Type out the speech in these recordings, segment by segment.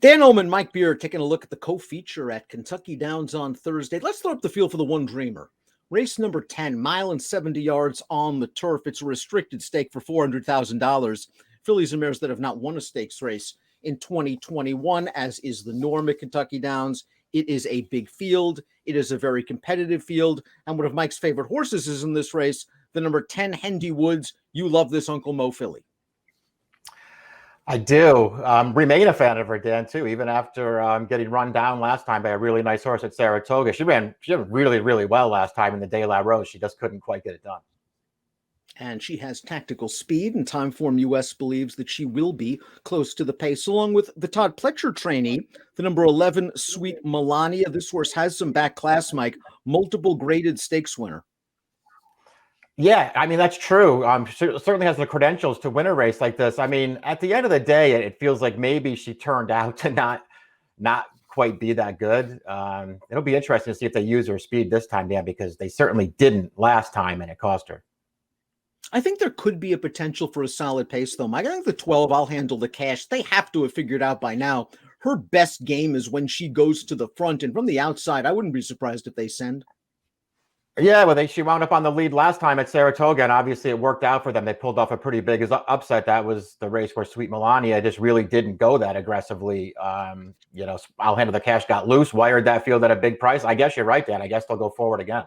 Dan Illman, Mike Beer, taking a look at the co-feature at Kentucky Downs on Thursday. Let's throw up the field for the one dreamer. Race number 10, mile and 70 yards on the turf. It's a restricted stake for $400,000. Fillies and mares that have not won a stakes race in 2021, as is the norm at Kentucky Downs. It is a big field. It is a very competitive field. And one of Mike's favorite horses is in this race, the number 10, Hendy Woods. You love this Uncle Mo filly. I do. Remain a fan of her, Dan, too, even after getting run down last time by a really nice horse at Saratoga. She ran really, really well last time in the De La Rose. She just couldn't quite get it done. And she has tactical speed, and Timeform US believes that she will be close to the pace, along with the Todd Pletcher trainee, the number 11, Sweet Melania. This horse has some back class, Mike, multiple graded stakes winner. Yeah, I mean, that's true. Certainly has the credentials to win a race like this. I mean, at the end of the day, it feels like maybe she turned out to not quite be that good. It'll be interesting to see if they use her speed this time, Dan, because they certainly didn't last time, and it cost her. I think there could be a potential for a solid pace, though, Mike. I think the 12, I'll handle the cash. They have to have figured out by now. Her best game is when she goes to the front, and from the outside, I wouldn't be surprised if they send. Yeah, well, she wound up on the lead last time at Saratoga, and obviously it worked out for them. They pulled off a pretty big upset. That was the race where Sweet Melania just really didn't go that aggressively. I'll handle the cash got loose, wired that field at a big price. I guess you're right, Dan. I guess they'll go forward again.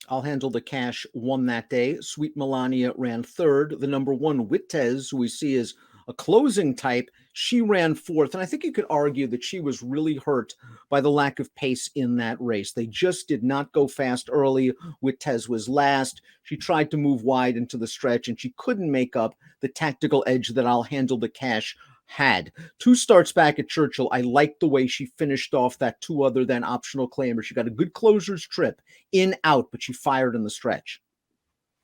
I'll handle the cash won that day. Sweet Melania ran third. The number 1, Wittez, who we see as a closing type, she ran fourth. And I think you could argue that she was really hurt by the lack of pace in that race. They just did not go fast early. Wittez was last. She tried to move wide into the stretch, and she couldn't make up the tactical edge that I'll handle the cash had. 2 starts back at Churchill. I liked the way she finished off that 2 other than optional claimer. She got a good closer's trip, in, out, but she fired in the stretch.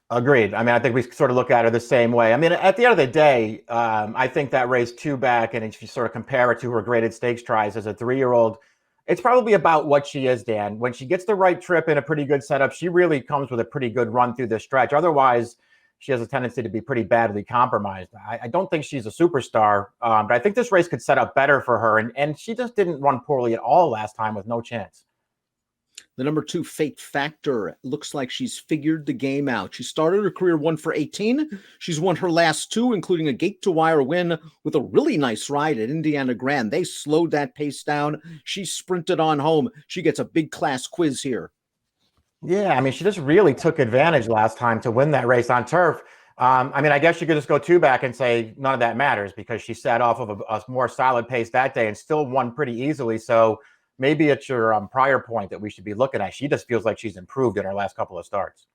Agreed. I mean, I think we sort of look at her the same way. I mean, at the end of the day, I think that race 2 back, and if you sort of compare it to her graded stakes tries as a 3-year-old, it's probably about what she is, Dan. When she gets the right trip in a pretty good setup, she really comes with a pretty good run through the stretch. Otherwise, she has a tendency to be pretty badly compromised. I don't think she's a superstar, but I think this race could set up better for her. And she just didn't run poorly at all last time with no chance. The number 2, Fate Factor, looks like she's figured the game out. She started her career 1 for 18. She's won her last 2, including a gate-to-wire win with a really nice ride at Indiana Grand. They slowed that pace down. She sprinted on home. She gets a big class quiz here. Yeah, I mean, she just really took advantage last time to win that race on turf. I mean, I guess you could just go 2 back and say none of that matters because she set off of a more solid pace that day and still won pretty easily. So maybe it's your prior point that we should be looking at. She just feels like she's improved in her last couple of starts.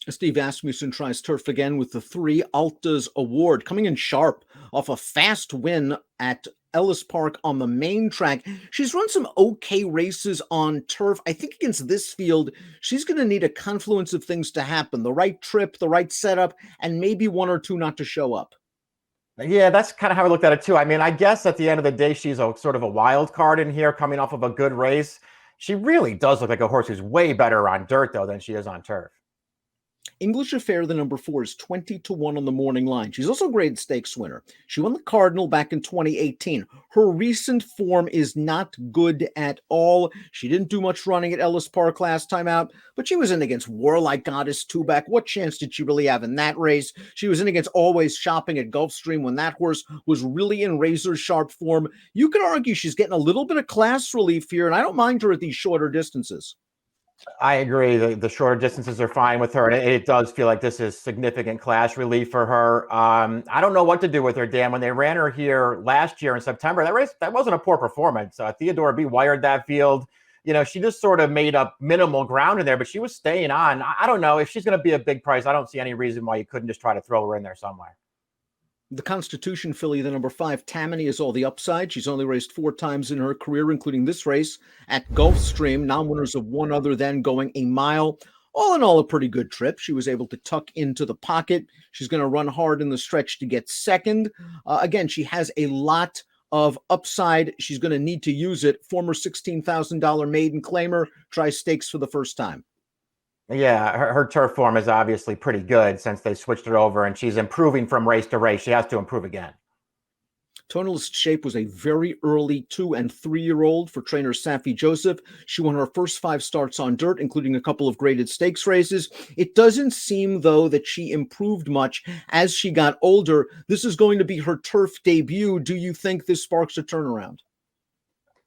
Steve Asmussen tries turf again with the 3, Alta's Award, coming in sharp off a fast win at Ellis Park on the main track. She's run some okay races on turf. I think against this field, she's going to need a confluence of things to happen. The right trip, the right setup, and maybe 1 or 2 not to show up. Yeah, that's kind of how I looked at it too. I mean, I guess at the end of the day, she's a sort of a wild card in here coming off of a good race. She really does look like a horse who's way better on dirt, though, than she is on turf. English Affair, the number 4, is 20-1 on the morning line. She's also a graded stakes winner. She won the Cardinal back in 2018. Her recent form is not good at all. She didn't do much running at Ellis Park last time out, but she was in against Warlike Goddess 2 back. What chance did she really have in that race? She was in against Always Shopping at Gulfstream when that horse was really in razor sharp form. You could argue she's getting a little bit of class relief here, and I don't mind her at these shorter distances. I agree. The shorter distances are fine with her. And it does feel like this is significant class relief for her. I don't know what to do with her, Dan. When they ran her here last year in September, that race, that wasn't a poor performance. Theodore B wired that field. You know, she just sort of made up minimal ground in there, but she was staying on. I don't know if she's going to be a big price. I don't see any reason why you couldn't just try to throw her in there somewhere. The Constitution filly, the number 5, Tammany, is all the upside. She's only raced 4 times in her career, including this race at Gulfstream. Non-winners of 1 other than going a mile. All in all, a pretty good trip. She was able to tuck into the pocket. She's going to run hard in the stretch to get second. Again, she has a lot of upside. She's going to need to use it. Former $16,000 maiden claimer tries stakes for the first time. Yeah, her turf form is obviously pretty good since they switched her over, and she's improving from race to race. She has to improve again. Tonalist Shape was a very early 2- and 3-year-old for trainer Safi Joseph. She won her first 5 starts on dirt, including a couple of graded stakes races. It doesn't seem, though, that she improved much as she got older. This is going to be her turf debut. Do you think this sparks a turnaround?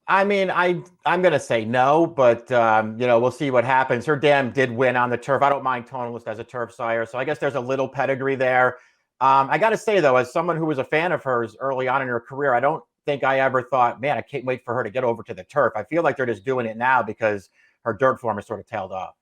I mean, I'm gonna say no, but we'll see what happens. Her dam did win on the turf. I don't mind Tonalist as a turf sire, so I guess there's a little pedigree there. I got to say though, as someone who was a fan of hers early on in her career, I don't think I ever thought, man, I can't wait for her to get over to the turf. I feel like they're just doing it now because her dirt form is sort of tailed off.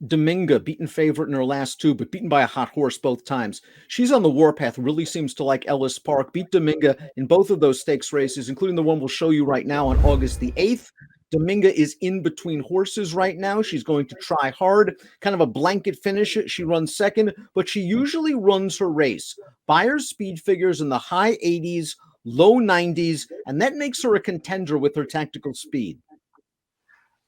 Dominga, beaten favorite in her last 2, but beaten by a hot horse both times. She's on the warpath, really seems to like Ellis Park. Beat Dominga in both of those stakes races, including the one we'll show you right now on August the 8th. Dominga is in between horses right now. She's going to try hard, kind of a blanket finish. She runs second, but she usually runs her race. Buyer's speed figures in the high 80s, low 90s, and that makes her a contender with her tactical speed.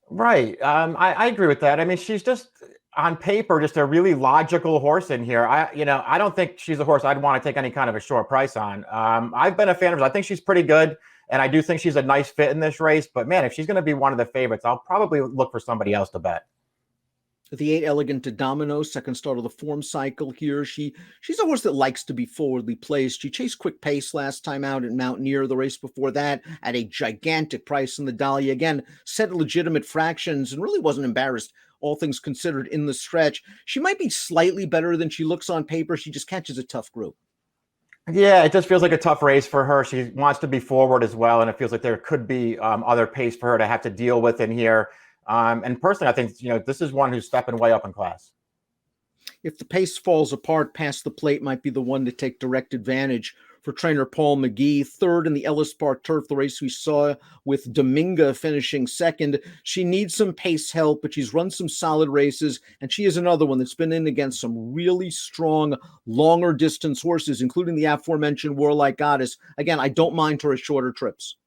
Right. I agree with that. I mean, she's just on paper, just a really logical horse in here. I don't think she's a horse I'd want to take any kind of a short price on. I've been a fan of hers. I think she's pretty good. And I do think she's a nice fit in this race. But man, if she's going to be one of the favorites, I'll probably look for somebody else to bet. The 8 Elegant to Domino, second start of the form cycle here. She's a horse that likes to be forwardly placed. She chased Quick Pace last time out at Mountaineer, the race before that, at a gigantic price in the Dahlia. Again, set legitimate fractions and really wasn't embarrassed, all things considered, in the stretch. She might be slightly better than she looks on paper. She just catches a tough group. Yeah, it just feels like a tough race for her. She wants to be forward as well, and it feels like there could be other pace for her to have to deal with in here. And personally, I think this is one who's stepping way up in class. If the pace falls apart, Past the Plate might be the one to take direct advantage for trainer Paul McGee. Third in the Ellis Park Turf, the race we saw with Dominga finishing second. She needs some pace help, but she's run some solid races, and she is another one that's been in against some really strong, longer distance horses, including the aforementioned Warlike Goddess. Again, I don't mind her at shorter trips.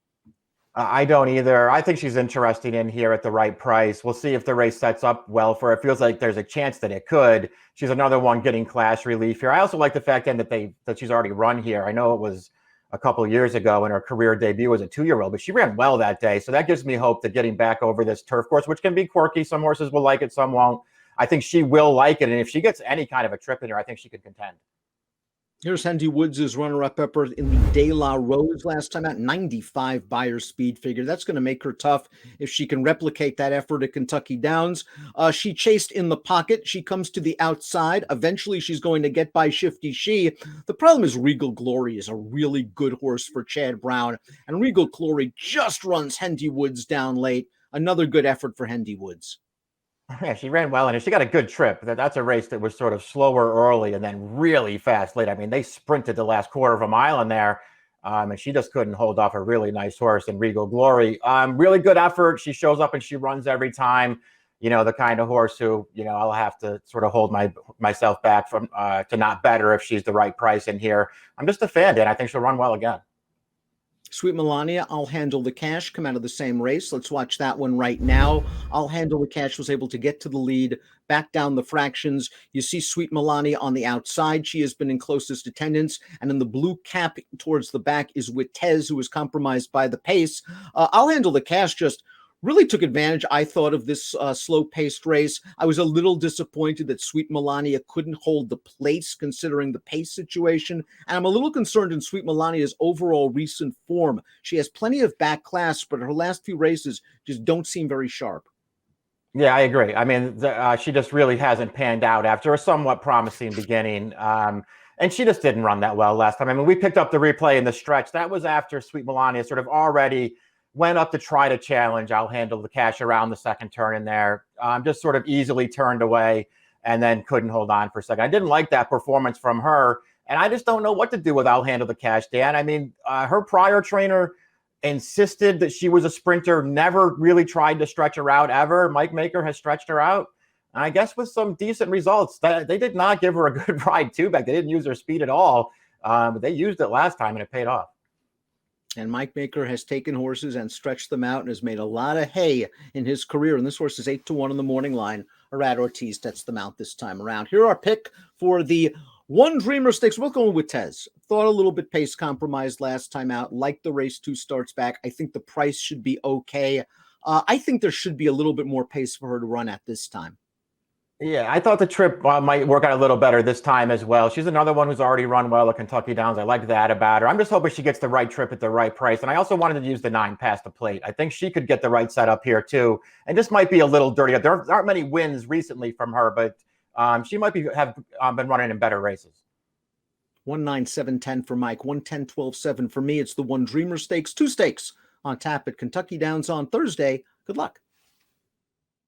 I don't either. I think she's interesting in here at the right price. We'll see if the race sets up well for her. It feels like there's a chance that it could. She's another one getting class relief here. I also like the fact then that she's already run here. I know it was a couple of years ago when her career debut was a 2-year-old, but she ran well that day. So that gives me hope that getting back over this turf course, which can be quirky. Some horses will like it, some won't. I think she will like it. And if she gets any kind of a trip in here, I think she could contend. Here's Hendy Woods' runner-up effort in the De La Rose last time out, 95 buyer speed figure. That's going to make her tough if she can replicate that effort at Kentucky Downs. She chased in the pocket. She comes to the outside. Eventually, she's going to get by Shifty She. The problem is Regal Glory is a really good horse for Chad Brown, and Regal Glory just runs Hendy Woods down late. Another good effort for Hendy Woods. Yeah, she ran well, and she got a good trip. That's a race that was sort of slower early and then really fast late. I mean, they sprinted the last quarter of a mile in there, and she just couldn't hold off a really nice horse in Regal Glory. Really good effort. She shows up and she runs every time. The kind of horse who, I'll have to sort of hold myself back from to not bet her if she's the right price in here. I'm just a fan, Dan. I think she'll run well again. Sweet Melania, I'll Handle the Cash, come out of the same race. Let's watch that one right now. I'll Handle the Cash was able to get to the lead, back down the fractions. You see Sweet Melania on the outside. She has been in closest attendance. And in the blue cap towards the back is Wittez, who was compromised by the pace. I'll Handle the Cash just really took advantage, I thought, of this slow-paced race. I was a little disappointed that Sweet Melania couldn't hold the place considering the pace situation. And I'm a little concerned in Sweet Melania's overall recent form. She has plenty of back class, but her last few races just don't seem very sharp. Yeah, I agree. I mean, she just really hasn't panned out after a somewhat promising beginning. And she just didn't run that well last time. I mean, we picked up the replay in the stretch. That was after Sweet Melania sort of already went up to try to challenge. I'll Handle the Cash around the second turn in there. Just sort of easily turned away and then couldn't hold on for a second. I didn't like that performance from her. And I just don't know what to do with I'll Handle the Cash, Dan. I mean, her prior trainer insisted that she was a sprinter, never really tried to stretch her out ever. Mike Maker has stretched her out. And I guess with some decent results. They did not give her a good ride too back. They didn't use her speed at all. But they used it last time and it paid off. And Mike Maker has taken horses and stretched them out and has made a lot of hay in his career. And this horse is 8-1 on the morning line. Arad Ortiz sets them out this time around. Here our pick for the One Dreamer Stakes. We're going with Tez. Thought a little bit pace compromised last time out. Like the race 2 starts back. I think the price should be okay. I think there should be a little bit more pace for her to run at this time. Yeah, I thought the trip might work out a little better this time as well. She's another one who's already run well at Kentucky Downs. I like that about her. I'm just hoping she gets the right trip at the right price. And I also wanted to use the 9 past the plate. I think she could get the right setup here too. And this might be a little dirty. There aren't many wins recently from her, but she might have been running in better races. 19710 for Mike, 110-12-7 for me. It's the One Dreamer Stakes, 2 stakes on tap at Kentucky Downs on Thursday. Good luck.